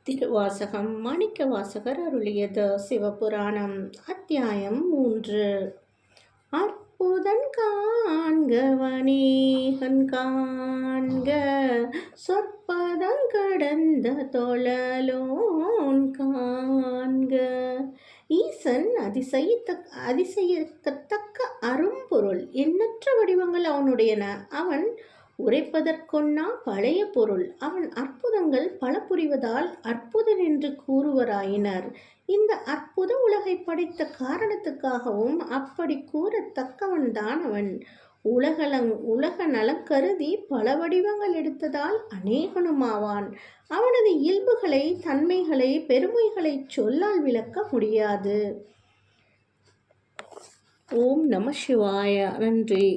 திருவாசகம் மாணிக்கவாசகர் அருளியது. சிவபுராணம் அத்தியாயம் 3. அற்புதன் காண்கவனேகன் காண்க சொற்பதங் கடந்த தொழலோன் காண்க. ஈசன் அதிசயிக்கத்தக்க அரும்பொருள். எண்ணற்ற வடிவங்கள் அவனுடையன. அவன் உரைப்பதற்கொன்னா பழைய பொருள். அவன் அற்புதங்கள் பல புரிவதால் அற்புதன் என்று கூறுவராயினர். இந்த அற்புத உலகை படைத்த காரணத்துக்காகவும் அப்படி கூறத்தக்கவன்தான் அவன். உலக நலம் கருதி பல வடிவங்கள் எடுத்ததால் அநேகனுமாவான். அவனது இயல்புகளை, தன்மைகளை, பெருமைகளை சொல்லால் விளக்க முடியாது. ஓம் நம சிவாய. நன்றி.